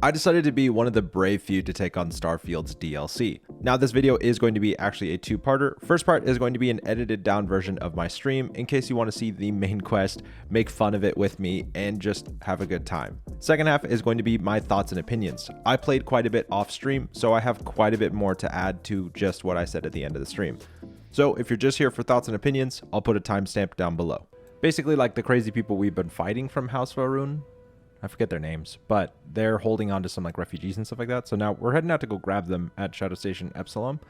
I decided to be one of the brave few to take on Starfield's DLC. Now this video is going to be actually a two-parter. First part is going to be an edited down version of my stream in case you want to see the main quest, make fun of it with me, and just have a good time. Second half is going to be my thoughts and opinions. I played quite a bit off stream, so I have quite a bit more to add to just what I said at the end of the stream. So if you're just here for thoughts and opinions, I'll put a timestamp down below. Basically like the crazy people we've been fighting from House Varun. I forget their names, but they're holding on to some like refugees and stuff like that. So now we're heading out to go grab them at Shadow Station Epsilon.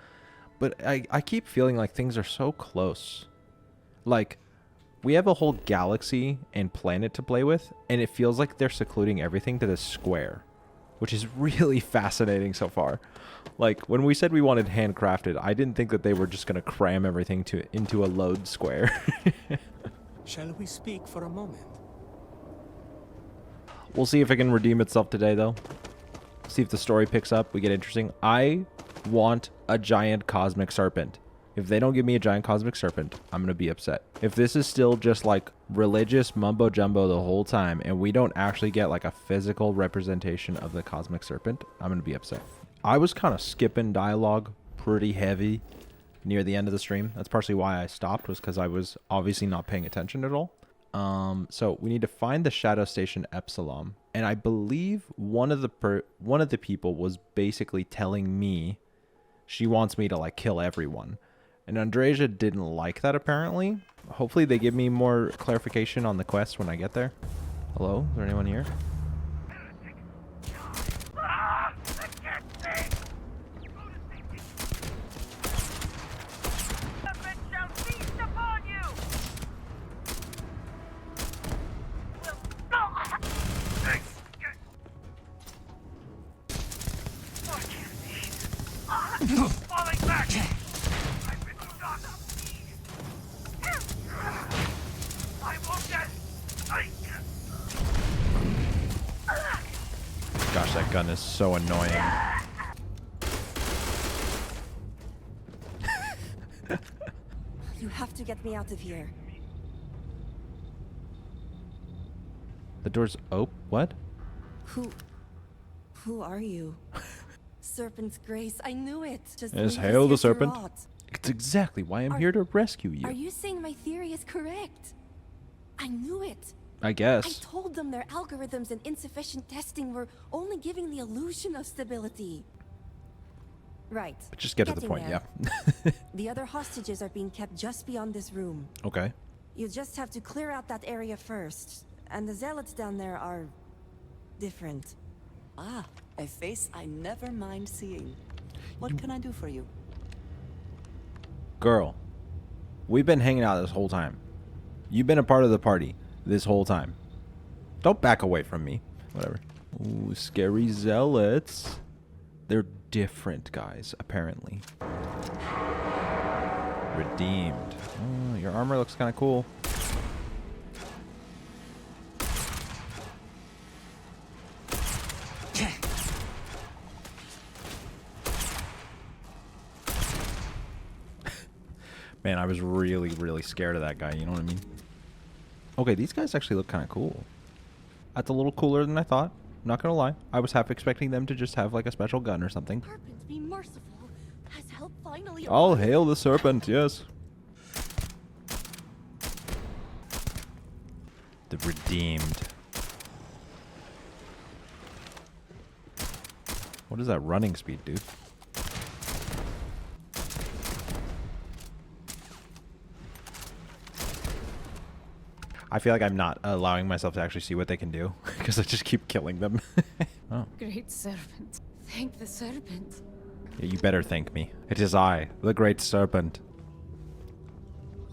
But I keep feeling like things are so close. Like, we have a whole galaxy and planet to play with, and it feels like they're secluding everything to this square, which is really fascinating so far. Like, when we said we wanted handcrafted, I didn't think that they were just going to cram everything into a load square. Shall we speak for a moment? We'll see if it can redeem itself today, though. See if the story picks up, we get interesting. I want a giant cosmic serpent. If they don't give me a giant cosmic serpent, I'm going to be upset. If this is still just like religious mumbo jumbo the whole time and we don't actually get like a physical representation of the cosmic serpent, I'm going to be upset. I was kind of skipping dialogue pretty heavy near the end of the stream. That's partially why I stopped, was because I was obviously not paying attention at all. So we need to find the Shadow Station Epsilon, and I believe one of the people was basically telling me she wants me to like kill everyone, and Andreja didn't like that apparently. Hopefully they give me more clarification on the quest when I get there. Hello, is there anyone here? Falling back! I've been knocked. I won't get. Gosh, that gun is so annoying. You have to get me out of here. The door's open. What? Who are you? Serpent's Grace, I knew it. Just Yes, leave us hail the here to serpent. rot. It's exactly why I'm here to rescue Are you. you saying my theory is correct? I knew it. I I guess. told them their algorithms and insufficient testing were only giving the illusion of stability. Right. But just get to the Getting point, there. yeah. The other hostages are being kept just beyond this room. Okay. You just have to clear out that area first. And the zealots down there are different. Ah, a face I never mind seeing. What can I do for you? Girl, we've been hanging out this whole time. You've been a part of the party this whole time. Don't back away from me. Whatever. Ooh, scary zealots. They're different, guys, apparently. Redeemed. Oh, your armor looks kind of cool. Man, I was really scared of that guy, you know what I mean? Okay, these guys actually look kind of cool. That's a little cooler than I thought. Not gonna lie. I was half expecting them to just have like a special gun or something. Serpent, be merciful. Has help finally All arrived? hail the serpent, yes. The redeemed. What is that running speed, dude? I feel like I'm not allowing myself to actually see what they can do because I just keep killing them. Oh. Great serpent. Thank the serpent. Yeah, you better thank me. It is I, the great serpent.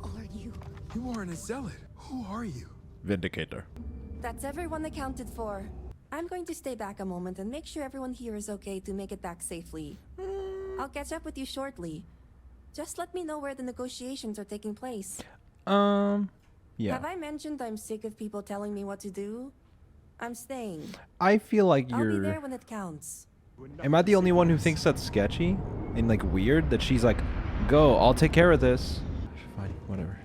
Are you? You aren't a zealot. Who are you? Vindicator. That's everyone accounted for. I'm going to stay back a moment and make sure everyone here is okay to make it back safely. I'll catch up with you shortly. Just let me know where the negotiations are taking place. Yeah. Have I mentioned I'm sick of people telling me what to do? I'm staying. I feel like I'll be there you're... when it counts. Am I the only one who thinks that's sketchy? And like weird? That she's like, go, I'll take care of this. Fine, whatever.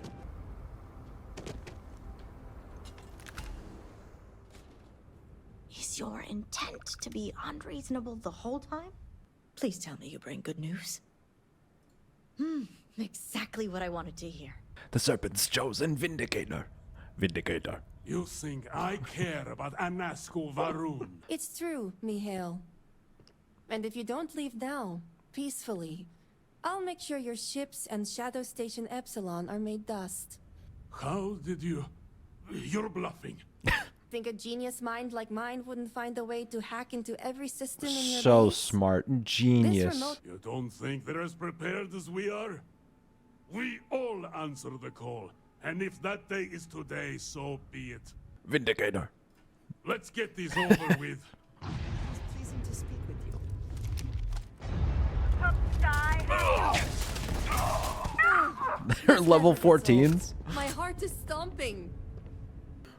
Is Was your intent to be unreasonable the whole time? Please tell me you bring good news. Exactly what I wanted to hear. The Serpent's chosen Vindicator. Vindicator. You think I care about Anasko Varun? It's true, Mihail. And if you don't leave now, peacefully, I'll make sure your ships and Shadow Station Epsilon are made dust. How did you... You're bluffing. Think a genius mind like mine wouldn't find a way to hack into every system in your So base? smart. Genius. remote- You don't think they're as prepared as we are? We all answer the call. And if that day is today, so be it. Vindicator. Let's get this over with. It's pleasing to speak with you. They're level 14s. My heart is stomping.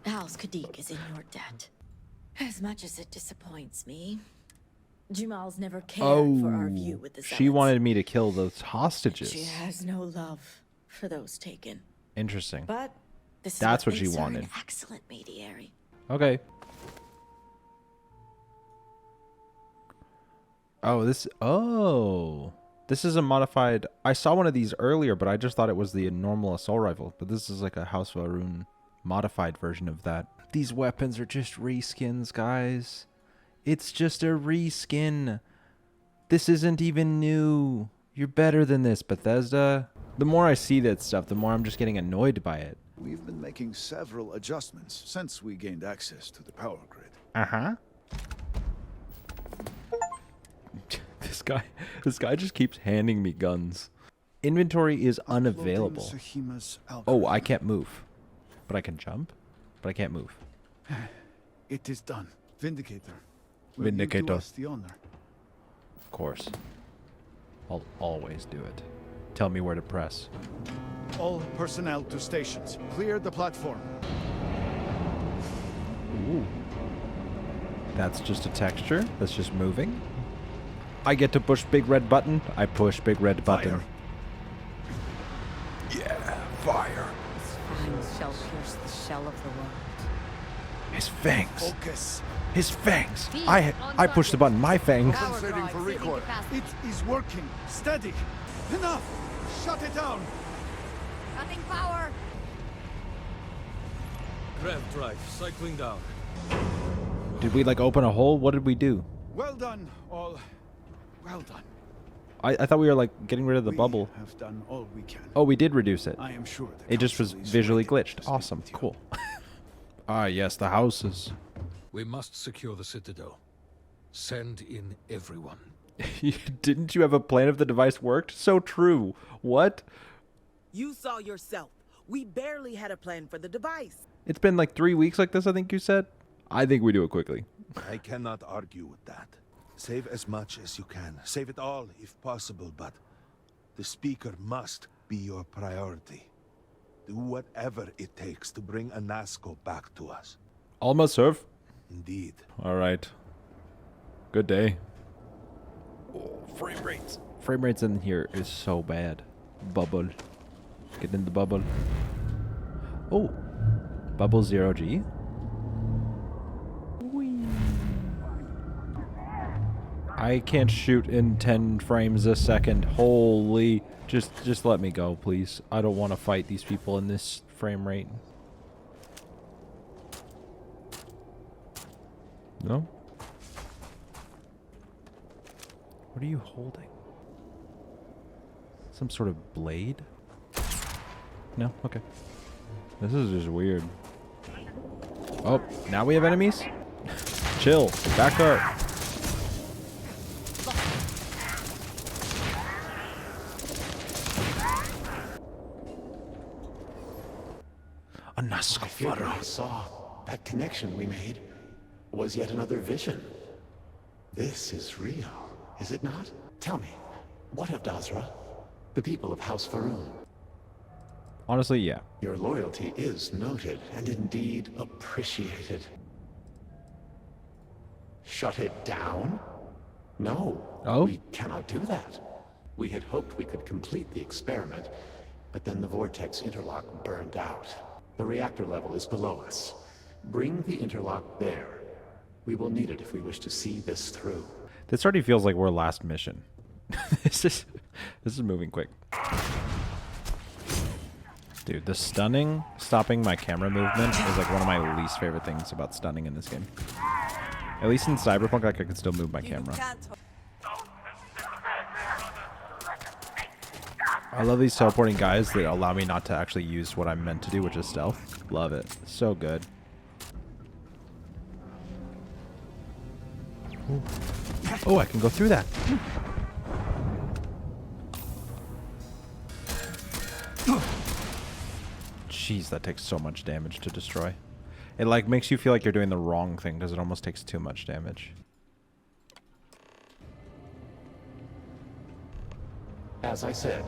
House Kadik is in your debt. As much as it disappoints me, Jamal's never cared for our view with the she Zealots. wanted me to kill those She hostages. has no love for those taken. Interesting. But this is That's what she makes her wanted. An excellent mediary. Okay. Oh, this is a modified. I saw one of these earlier, but I just thought it was the normal assault rifle. But this is like a House Varun modified version of that. These weapons are just reskins, guys. It's just a reskin. This isn't even new. You're better than this, Bethesda. The more I see that stuff, the more I'm just getting annoyed by it. We've been making several adjustments since we gained access to the power grid. Uh-huh. This guy just keeps handing me guns. Inventory is unavailable. Oh, I can't move. But I can jump? But I can't move. It is done. Vindicator. Will Vindicator. You do us the honor? Of course. I'll always do it. Tell me where to press. All personnel to stations. Clear the platform. Ooh. That's just a texture. That's just moving. I get to push big red button. I push big red button. Fire. Yeah, fire. Fangs shall pierce the shell of the world. His fangs. Focus. His fangs. I push the button. My fangs. Compensating for recoil. It is working. Steady. Enough. Shut it down. Cutting power. Grav drive, cycling down. Did we like open a hole? What did we do? Well done, all. Well done. I thought we were like getting rid of the We bubble. have done all we can. Oh, we did reduce it. I am sure the It just was council is visually ready to glitched. speak Awesome. with you. Cool. Ah, yes, the houses. We must secure the Citadel. Send in everyone. Didn't you have a plan if the device worked? So true. What? You saw yourself. We barely had a plan for the device. It's been like 3 weeks like this, I think you said. I think we do it quickly. I cannot argue with that. Save as much as you can. Save it all, if possible, but the Speaker must be your priority. Do whatever it takes to bring Anasko back to us. Almost serve. Indeed. All right. Good day. Oh, frame rates. Frame rates in here is so bad. Bubble. Get in the bubble. Oh. Bubble 0G. I can't shoot in 10 frames a second. Holy. Just let me go, please. I don't want to fight these people in this frame rate. No? What are you holding? Some sort of blade? No? Okay. This is just weird. Oh, now we have enemies? Chill. Back up. I feared what I saw. That connection we made was yet another vision. This is real, is it not? Tell me, what of Dazra? The people of House Varun? Honestly, yeah. Your loyalty is noted and indeed appreciated. Shut it down? No. Oh? We cannot do that. We had hoped we could complete the experiment, but then the vortex interlock burned out. The reactor level is below us. Bring the interlock there. We will need it if we wish to see this through. This already feels like we're last mission. this is moving quick. Dude, the stunning, stopping my camera movement is like one of my least favorite things about stunning in this game. At least in Cyberpunk, like I can still move my camera. I love these teleporting guys that allow me not to actually use what I'm meant to do, which is stealth. Love it. So good. Ooh. Oh, I can go through that. Jeez, that takes so much damage to destroy. It like makes you feel like you're doing the wrong thing because it almost takes too much damage. As I said,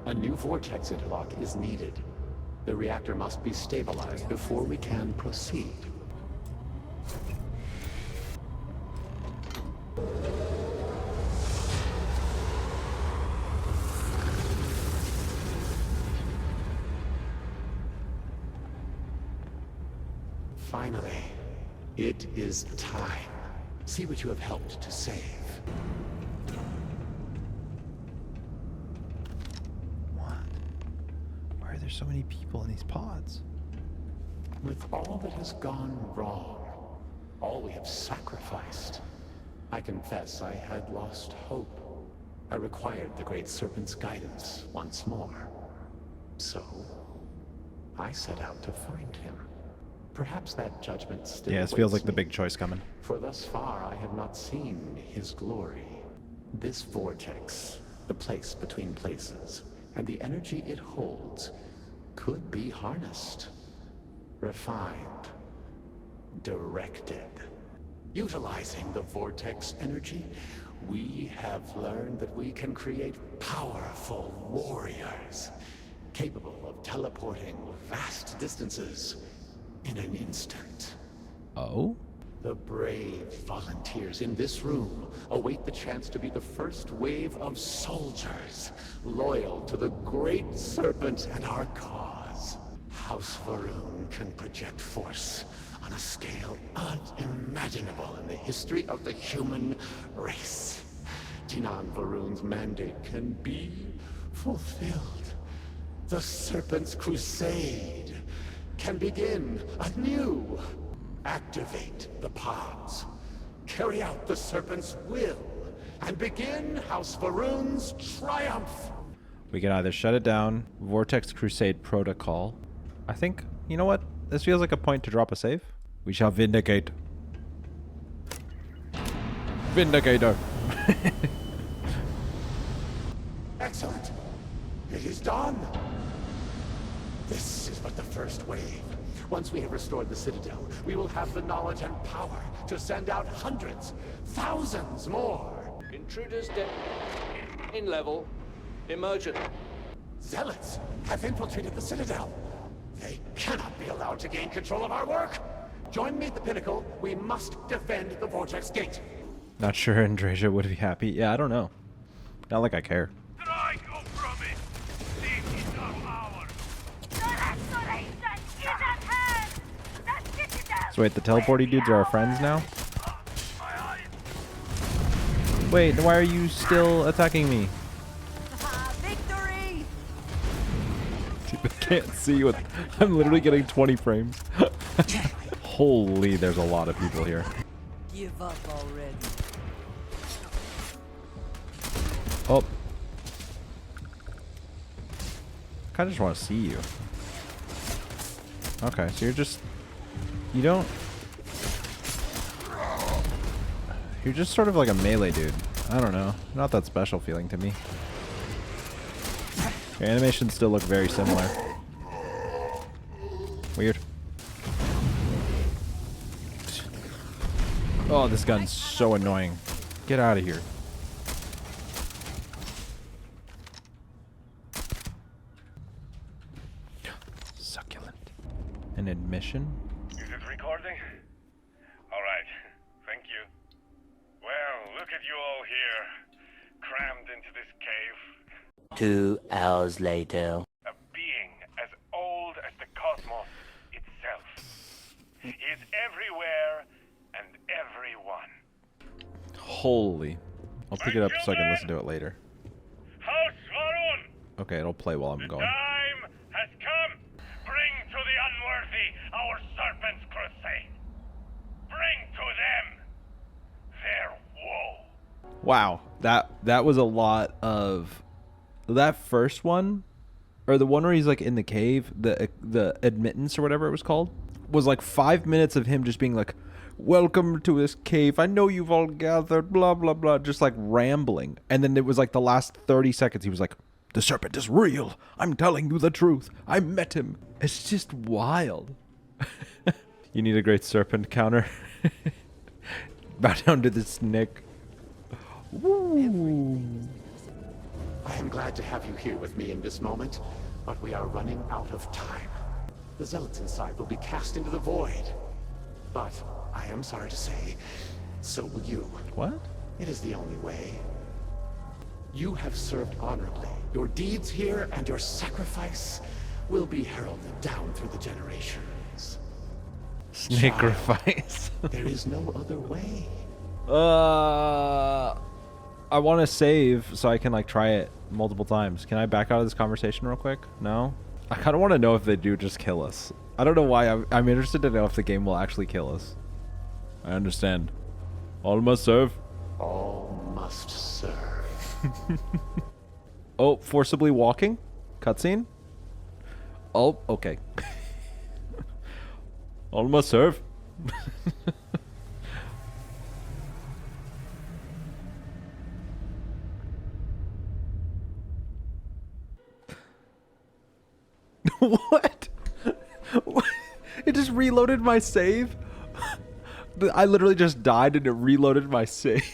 a new vortex interlock is needed. The reactor must be stabilized before we can proceed. Finally, it is time. See what you have helped to save. What? Why are there so many people in these pods? With all that has gone wrong, all we have sacrificed, I confess I had lost hope. I required the Great Serpent's guidance once more. So, I set out to find him. Perhaps that judgment still Yeah, this feels like awaits the me, big choice coming. for thus far I have not seen his glory. This vortex, the place between places, and the energy it holds, could be harnessed, refined, directed. Utilizing the vortex energy, we have learned that we can create powerful warriors, capable of teleporting vast distances in an instant. Oh? The brave volunteers in this room await the chance to be the first wave of soldiers, loyal to the Great Serpent and our cause. House Varun can project force on a scale unimaginable in the history of the human race. Jinan Varun's mandate can be fulfilled. The Serpent's crusade can begin anew. Activate the pods. Carry out the Serpent's will. And begin House Varun's triumph. We can either shut it down, Vortex Crusade Protocol. I think, you know what? This feels like a point to drop a save. We shall vindicate. Vindicator. Excellent. It is done. This is but the first wave. Once we have restored the Citadel, we will have the knowledge and power to send out hundreds, thousands more. Intruders dead. In level. Emergent. Zealots have infiltrated the Citadel. They cannot be allowed to gain control of our work. Join me at the pinnacle. We must defend the Vortex Gate. Not sure Andrasia would be happy. Yeah, I don't know. Not like I care. Try go from it. This is our hour. The restoration is at hand. The Citadel. So wait, the teleporty dudes are our friends now? Wait, why are you still attacking me? Victory! I can't see what... I'm literally getting 20 frames. Holy, there's a lot of people here. Give up already. Oh. I kinda just want to see you. Okay, so you're just... You don't... You're just sort of like a melee dude. I don't know. Not that special feeling to me. Your animations still look very similar. Weird. Oh, this gun's so annoying. Get out of here. Succulent. An admission? Is it recording? All right. Thank you. Well, look at you all here, crammed into this cave. 2 hours later. A being as old as the cosmos itself. He is everywhere and every Holy. I'll pick it up so I can listen to it later. Okay, it'll play while I'm going. Time has come. Bring to the unworthy our serpent's crusade. Bring to them their woe. Wow, that was a lot of that first one, or the one where he's like in the cave, the admittance or whatever it was called, was like 5 minutes of him just being like, welcome to this cave, I know you've all gathered, blah blah blah, just like rambling. And then it was like the last 30 seconds he was like, the serpent is real, I'm telling you the truth, I met him. It's just wild. You need a great serpent counter. Bow down to the snake. Woo. I am glad to have you here with me in this moment, but we are running out of time. The zealots inside will be cast into the void. But I am sorry to say, so will you. What? It is the only way. You have served honorably. Your deeds here and your sacrifice will be heralded down through the generations. Sacrifice. There is no other way. I want to save so I can like try it multiple times. Can I back out of this conversation real quick? No? I kind of want to know if they do just kill us. I don't know why. I'm interested to know if the game will actually kill us. I understand. All must serve. All must serve. Oh, forcibly walking? Cutscene? Oh, okay. All must serve. What? It just reloaded my save? I literally just died and it reloaded my save.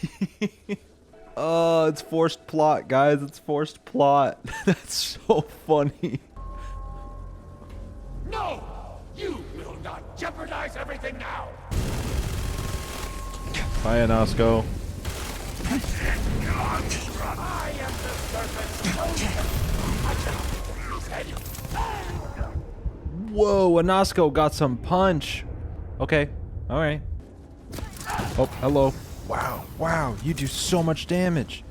Oh, it's forced plot, guys. It's forced plot. That's so funny. No! You will not jeopardize everything now! Bye, Anasco. I am the serpent's chosen. I cannot lose head. Whoa, Anasco got some punch. Okay, alright. Oh, hello. Wow, wow, you do so much damage.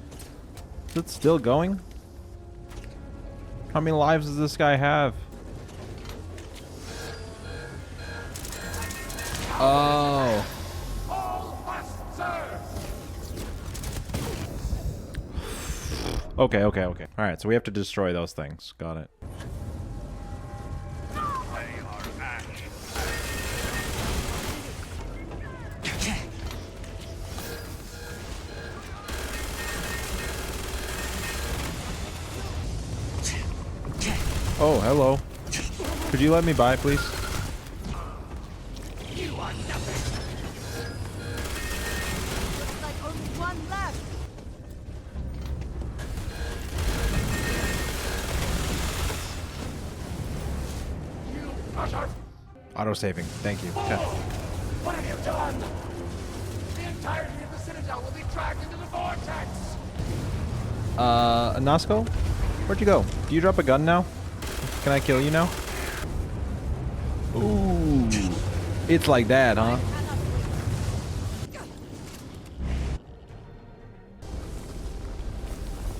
Is it still going? How many lives does this guy have? Oh. Okay. Alright, so we have to destroy those things. Got it. Oh, hello. Could you let me by, please? You are nothing. Looks like only one left. Auto saving. Thank you. Okay. What have you done? The entirety of the Citadel will be dragged into the vortex. Nasco? Where'd you go? Do you drop a gun now? Can I kill you now? Ooh. It's like that, huh?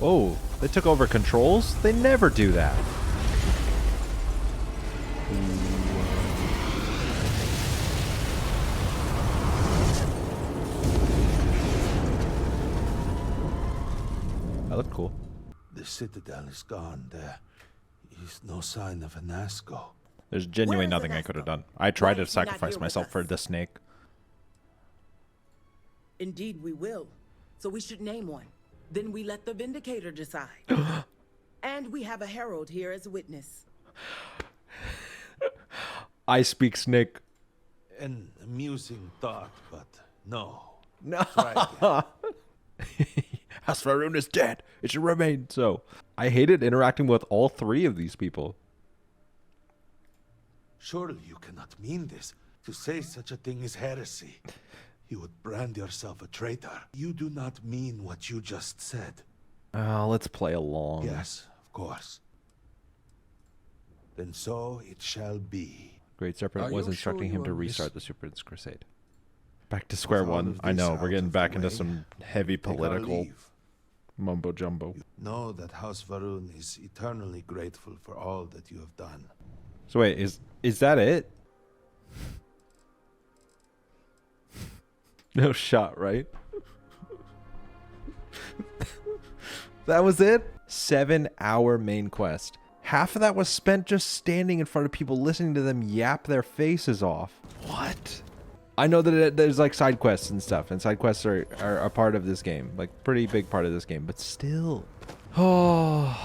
Oh, they took over controls? They never do that. That looked cool. The Citadel is gone. There is no sign of Anasco. There's genuinely nothing I could have done. I tried to sacrifice myself for the snake. Indeed, we will. So we should name one. Then we let the Vindicator decide. And we have a herald here as a witness. I speak snake. An amusing thought, but no. No. Try again. House Faroon is dead. It should remain so. I hated interacting with all three of these people. Surely you cannot mean this. To say such a thing is heresy. You would brand yourself a traitor. You do not mean what you just said. Let's play along. Yes, of course. Then so it shall be. Great Serpent was instructing him to restart the Serpent's Crusade. Back to square With all one. of I this know, out we're getting of the back into way, some heavy take our political leave. mumbo jumbo. Know that House Varun is eternally grateful for all that you have done. So wait, is that it? No shot, right? That was it? 7-hour main quest. Half of that was spent just standing in front of people listening to them yap their faces off. What? I know that there's like side quests and stuff, and side quests are a part of this game, like pretty big part of this game, but still. Oh,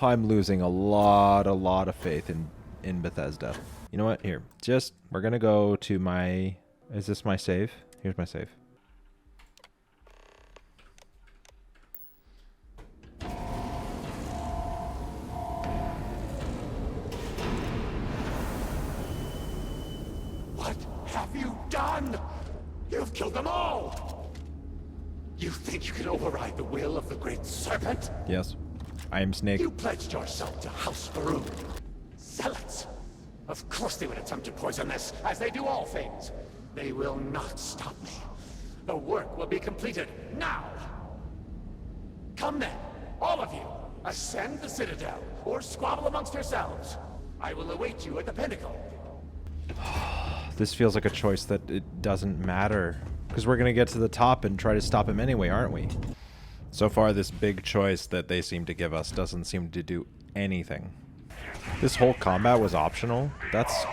I'm losing a lot of faith in Bethesda. You know what? Here, we're gonna go to my, is this my save? Here's my save. What have you done? You've killed them all! You think you can override the will of the Great Serpent? Yes. I am Snake. You pledged yourself to House Varun. Zealots! Of course they would attempt to poison this, as they do all things. They will not stop me. The work will be completed now! Come then, all of you, ascend the Citadel, or squabble amongst yourselves. I will await you at the pinnacle. This feels like a choice that it doesn't matter. Because we're going to get to the top and try to stop him anyway, aren't we? So far, this big choice that they seem to give us doesn't seem to do anything. This whole combat was optional? That's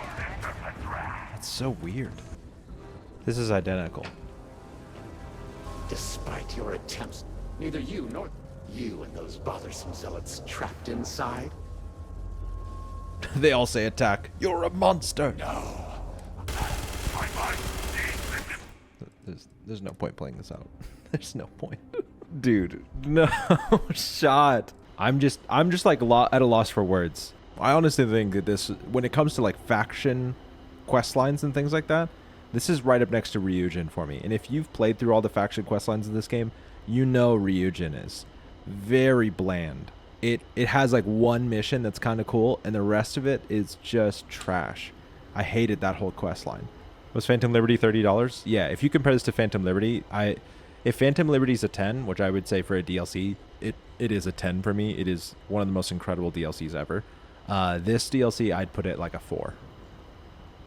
so weird. This is identical. Despite your attempts, neither you nor you and those bothersome zealots trapped inside. They all say attack. You're a monster. No. There's no point playing this out. There's no point. Dude, no shot. I'm just like at a loss for words. I honestly think that this, when it comes to like faction quest lines and things like that, this is right up next to Ryujin for me. And if you've played through all the faction quest lines in this game, you know Ryujin is very bland. It has like one mission that's kind of cool, and the rest of it is just trash. I hated that whole quest line. Was Phantom Liberty $30? Yeah, if you compare this to Phantom Liberty, if Phantom Liberty's a 10, which I would say for a DLC, it is a 10 for me. It is one of the most incredible DLCs ever. This DLC, I'd put it like a 4.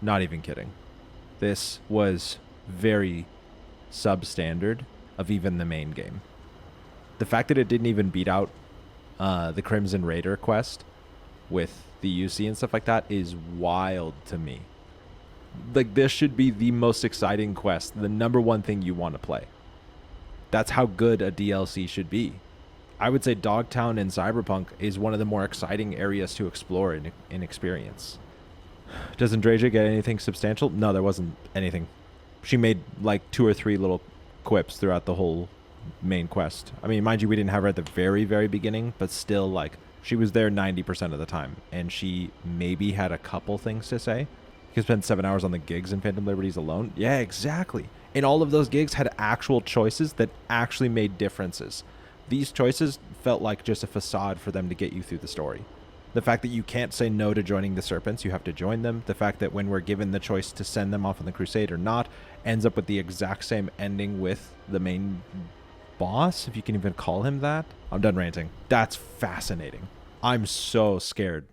Not even kidding. This was very substandard of even the main game. The fact that it didn't even beat out the Crimson Raider quest with the UC and stuff like that is wild to me. Like, this should be the most exciting quest, the number one thing you want to play. That's how good a DLC should be. I would say Dogtown and Cyberpunk is one of the more exciting areas to explore and experience. Does Andreja get anything substantial? No, there wasn't anything. She made like 2 or 3 little quips throughout the whole main quest. I mean, mind you, we didn't have her at the very, very beginning, but still, like, she was there 90% of the time, and she maybe had a couple things to say. You can spend 7 hours on the gigs in Phantom Liberties alone. Yeah, exactly. And all of those gigs had actual choices that actually made differences. These choices felt like just a facade for them to get you through the story. The fact that you can't say no to joining the Serpents, you have to join them. The fact that when we're given the choice to send them off on the crusade or not, ends up with the exact same ending with the main boss, if you can even call him that. I'm done ranting. That's fascinating. I'm so scared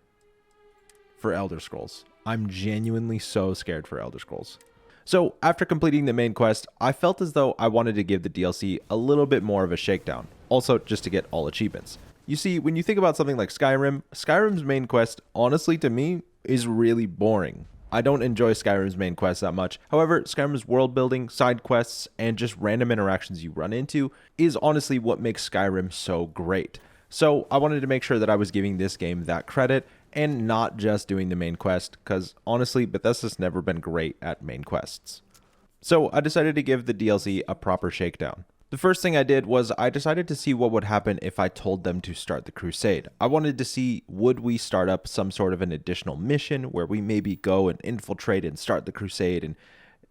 for Elder Scrolls. I'm genuinely so scared for Elder Scrolls. So after completing the main quest, I felt as though I wanted to give the DLC a little bit more of a shakedown. Also, just to get all achievements. You see, when you think about something like Skyrim, Skyrim's main quest, honestly to me, is really boring. I don't enjoy Skyrim's main quest that much. However, Skyrim's world building, side quests, and just random interactions you run into is honestly what makes Skyrim so great. So I wanted to make sure that I was giving this game that credit and not just doing the main quest, because honestly, Bethesda's never been great at main quests. So I decided to give the DLC a proper shakedown. The first thing I did was I decided to see what would happen if I told them to start the crusade. I wanted to see, would we start up some sort of an additional mission where we maybe go and infiltrate and start the crusade, and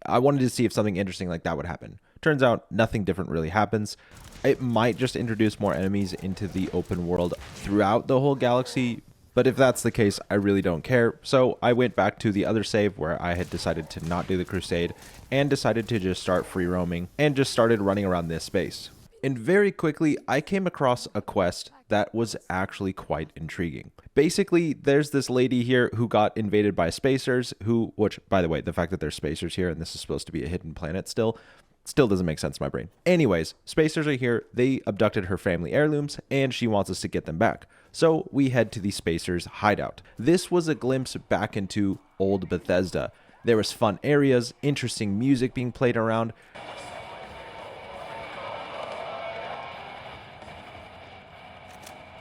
I wanted to see if something interesting like that would happen. Turns out nothing different really happens. It might just introduce more enemies into the open world throughout the whole galaxy, But if that's the case, I really don't care. So I went back to the other save where I had decided to not do the crusade and decided to just start free roaming and just started running around this space. And very quickly, I came across a quest that was actually quite intriguing. Basically, there's this lady here who got invaded by spacers which, by the way, the fact that there's spacers here and this is supposed to be a hidden planet still doesn't make sense in my brain. Anyways, spacers are here. They abducted her family heirlooms and she wants us to get them back. So we head to the spacers hideout. This was a glimpse back into old Bethesda. There was fun areas, interesting music being played around.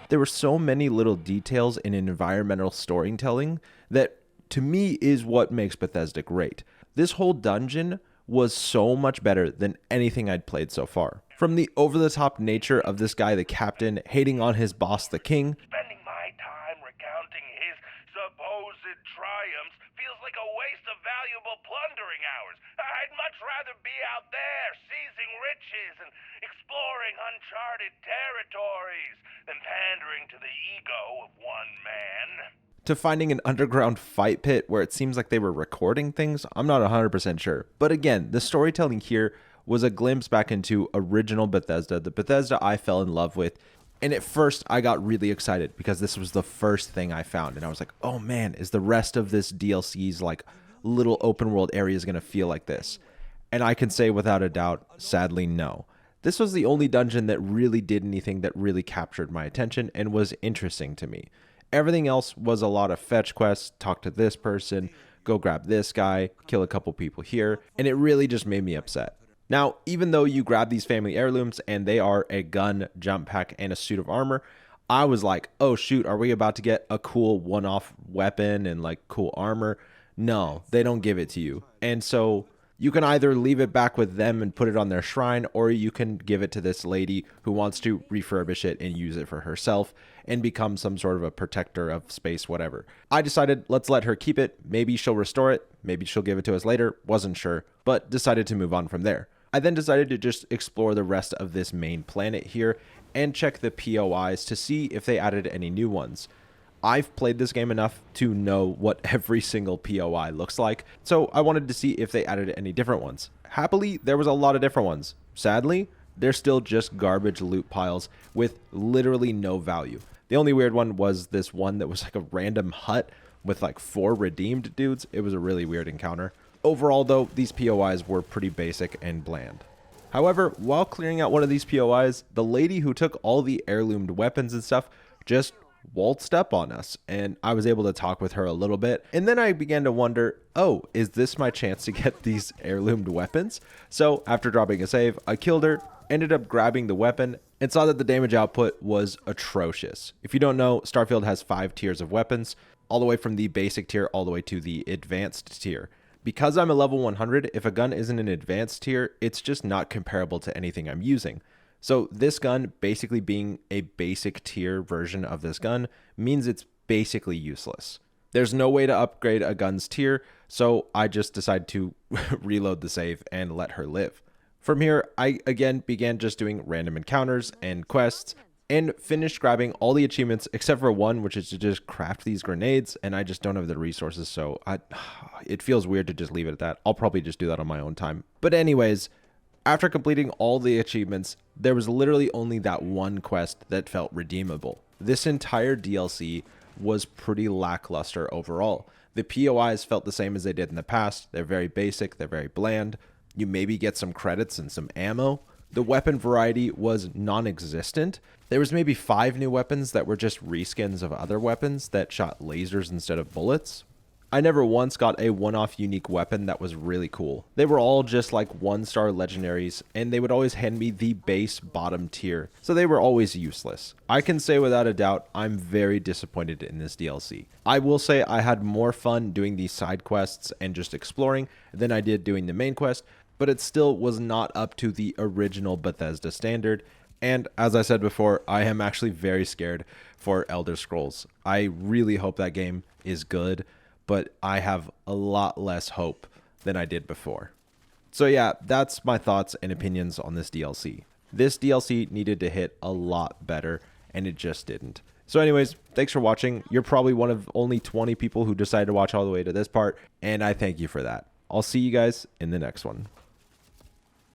There were so many little details in environmental storytelling that, to me, is what makes Bethesda great. This whole dungeon was so much better than anything I'd played so far. From the over-the-top nature of this guy, the captain, hating on his boss, the king, Spending my time recounting his supposed triumphs feels like a waste of valuable plundering hours. I'd much rather be out there seizing riches and exploring uncharted territories than pandering to the ego of one man. to finding an underground fight pit where it seems like they were recording things, I'm not 100% sure. But again, the storytelling here was a glimpse back into original Bethesda, the Bethesda I fell in love with. And at first, I got really excited because this was the first thing I found. And I was like, oh man, is the rest of this DLC's like little open world areas going to feel like this? And I can say without a doubt, sadly, no. This was the only dungeon that really did anything that really captured my attention and was interesting to me. Everything else was a lot of fetch quests, talk to this person, go grab this guy, kill a couple people here, and it really just made me upset. Now, even though you grab these family heirlooms and they are a gun, jump pack, and a suit of armor, I was like, oh shoot, are we about to get a cool one-off weapon and like cool armor? No, they don't give it to you. And so you can either leave it back with them and put it on their shrine, or you can give it to this lady who wants to refurbish it and use it for herself and become some sort of a protector of space, whatever. I decided, let's let her keep it. Maybe she'll restore it. Maybe she'll give it to us later. Wasn't sure, but decided to move on from there. I then decided to just explore the rest of this main planet here and check the POIs to see if they added any new ones. I've played this game enough to know what every single POI looks like, so I wanted to see if they added any different ones. Happily, there was a lot of different ones. Sadly, they're still just garbage loot piles with literally no value. The only weird one was this one that was like a random hut with like 4 redeemed dudes. It was a really weird encounter. Overall, though, these POIs were pretty basic and bland. However, while clearing out one of these POIs, the lady who took all the heirloomed weapons and stuff just waltzed up on us, and I was able to talk with her a little bit. And then I began to wonder, oh, is this my chance to get these heirloomed weapons? So after dropping a save, I killed her, ended up grabbing the weapon, and saw that the damage output was atrocious. If you don't know, Starfield has 5 tiers of weapons, all the way from the basic tier all the way to the advanced tier. Because I'm a level 100, if a gun isn't an advanced tier, it's just not comparable to anything I'm using. So this gun, basically being a basic tier version of this gun, means it's basically useless. There's no way to upgrade a gun's tier, so I just decided to reload the save and let her live. From here, I again began just doing random encounters and quests, and finished grabbing all the achievements except for one, which is to just craft these grenades, and I just don't have the resources, so it feels weird to just leave it at that. I'll probably just do that on my own time. But anyways, after completing all the achievements, there was literally only that one quest that felt redeemable. This entire DLC was pretty lackluster overall. The POIs felt the same as they did in the past. They're very basic, they're very bland. You maybe get some credits and some ammo. The weapon variety was non-existent. There was maybe 5 new weapons that were just reskins of other weapons that shot lasers instead of bullets. I never once got a one-off unique weapon that was really cool. They were all just like 1-star legendaries, and they would always hand me the base bottom tier, so they were always useless. I can say without a doubt, I'm very disappointed in this DLC. I will say I had more fun doing these side quests and just exploring than I did doing the main quest, but it still was not up to the original Bethesda standard. And as I said before, I am actually very scared for Elder Scrolls. I really hope that game is good, but I have a lot less hope than I did before. So yeah, that's my thoughts and opinions on this DLC. This DLC needed to hit a lot better, and it just didn't. So anyways, thanks for watching. You're probably one of only 20 people who decided to watch all the way to this part, and I thank you for that. I'll see you guys in the next one.